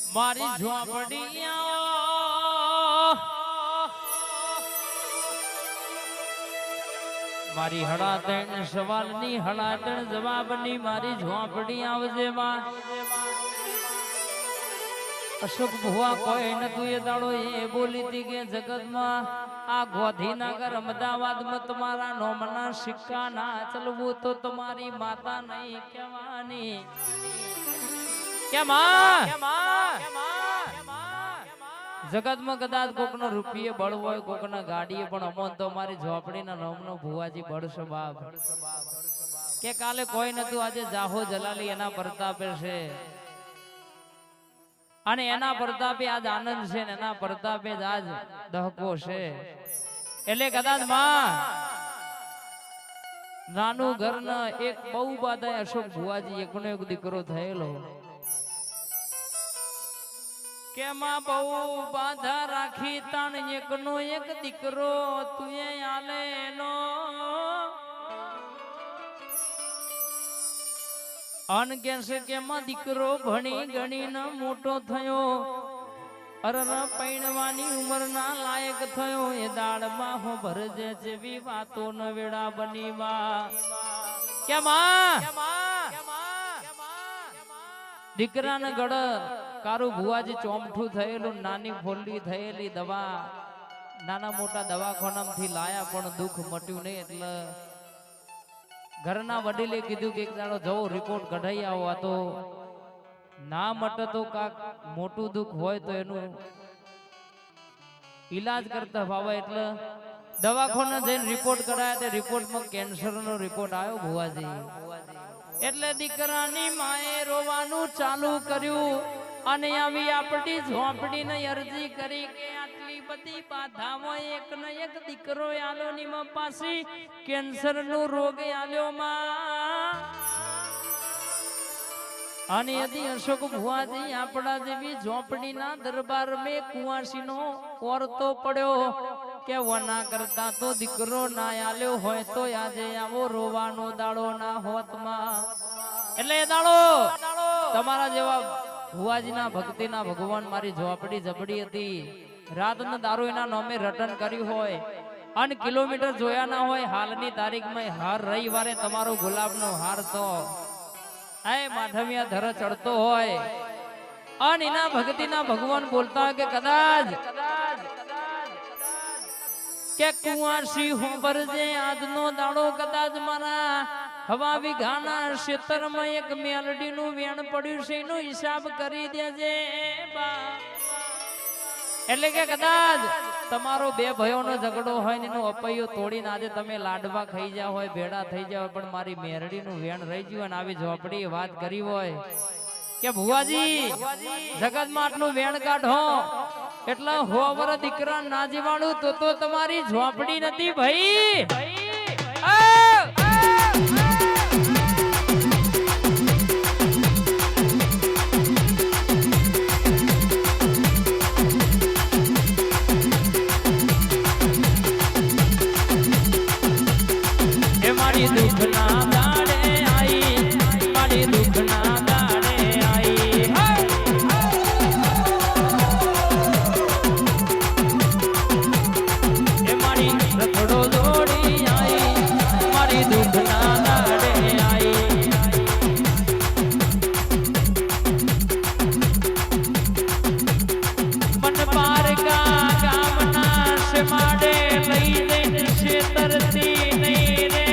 મારી ઝોપડી મારી હડાતણ સવાલની હડાતણ જવાબની મારી ઝોપડી આવજે માં અશોક ભુવા કોઈ નતું એ દાડો એ બોલી હતી કે જગતમાં આ ગોધીનગર અમદાવાદમાં તમારા નોમના સિક્કા ના ચલવું તો તમારી માતા નહીં કહેવાની જગતમાં કદાચ કોકનો રૂપિયે બળ હોય કોકના ગાડીએ પણ અમોન તો મારી ઝોપડીના નામનો ભુવાજી બળશે બાપ કે કાલે કોઈ નતું આજે જાહો જલાલી એના પ્રતાપે છે અને એના પ્રતાપે આજ આનંદ છે ને એના પ્રતાપે જ આજ દહકો છે એટલે કદાચ માં નાનું ઘર ના એક બહુ બાધા અશોક ભુવાજી એકનો એક દીકરો થયેલો કે માં બહુ બાધા રાખી તાણ એકનો એક દીકરો તુએ આલે એનો અન કેસે કે માં દીકરો ભણી ગણી ન મોટો થયો અરર પૈણવાની ઉંમર ના લાયક થયો એ દાળમાં હો ભરજે જેવી વાતો ન વેડા બની માં કે માં દીકરાને ગળ કારું ભુવાજી ચોમઠું થયેલું નાની ફોલ્લી થયેલી દવા નાના મોટા દવાખાનામાંથી લાયા પણ દુઃખ મટ્યું નહીં એટલે ઘરના વડીલે કીધું કે એક દાડો જવો રિપોર્ટ કઢાઈ આવો આ તો ના મટે તો કાક મોટું દુઃખ હોય તો એનું ઈલાજ કરતા ભાવે એટલે દવાખાના જઈને રિપોર્ટ કઢાયા તે રિપોર્ટમાં કેન્સરનો રિપોર્ટ આવ્યો ભુવાજી એટલે દીકરાની માએ રોવાનું ચાલુ કર્યું અને આવી આપણી ઝોપડીને અરજી કરી કે આટલી બધી બાધામાં એક ને એક દીકરો આલ્યો ની માં પાછી કેન્સર નો રોગ આલ્યો માં અને યદી અશોક ભુવાજી આપણા જેવી ઝોપડીના દરબાર મેં કુંવાસીનો ઓરતો પડ્યો કે વના કરતા તો દીકરો ના આલ્યો હોય તો આજે આવો રોવાનો દાડો ના હોતમાં એટલે એ દાડો તમારા જેવા ભુવાજીના ભક્તિના ભગવાન મારી ઝોપડી જબડી હતી રાતનો દારૂ એના નામે રટન કર્યું હોય અને કિલોમીટર જોયા ના હોય હાલની તારીખમાં હર રવિવારે તમારો ગુલાબનો હાર તો માધવિયા ધર ચડતો હોય અને એના ભક્તિના ભગવાન બોલતા હોય કે કદાચ કે કુંવાસી હોંભરજે આજનો દાડો કદાચ મારા હવા વિઘાના ક્ષેત્રમાં એક મેલડીનું વેણ પડ્યું છે એનો હિસાબ કરી દેજે એટલે કે કદાચ તમારો બે ભાઈઓનો ઝઘડો હોય ને એનો અપૈયો તોડીને આજે તમે લાડવા ખાઈ જાવ હોય ભેડા થઈ જાવ પણ મારી મેરડીનું વેણ રહી ગયું અને આવી ઝોપડી વાત કરી હોય કે ભુવાજી જગતમાં આટલું વેણ કાઢો એટલે હોવર દીકરા ના જીવાણું તો તમારી ઝોપડી નથી ભાઈ દુઃખ ના દાડે આઈ મારી દુઃખ ના દાડે આઈ એ મારી રખડો દોડી આઈ મારી દુઃખ ના દાડે આઈ મન પારકા ગામના શમાડે લઈ જઈને શેતરતી નહીં રે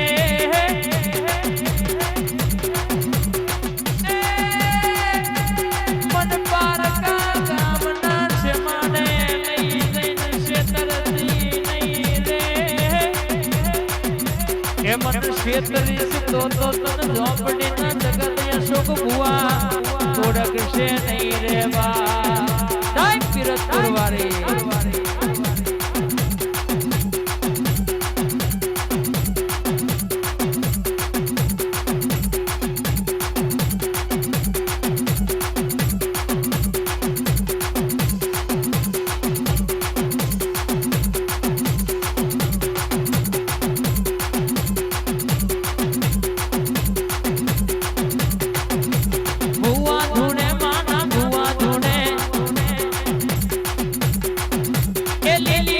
ક્ષેત્રી તો તન ઝોપડી ના જગત અશોક ભુવા ઓળખશે નહીં રેવા ટાઈમ પીરત કરવારી ભુવા ધૂણે માના ભુવા ધૂણે એ લીલી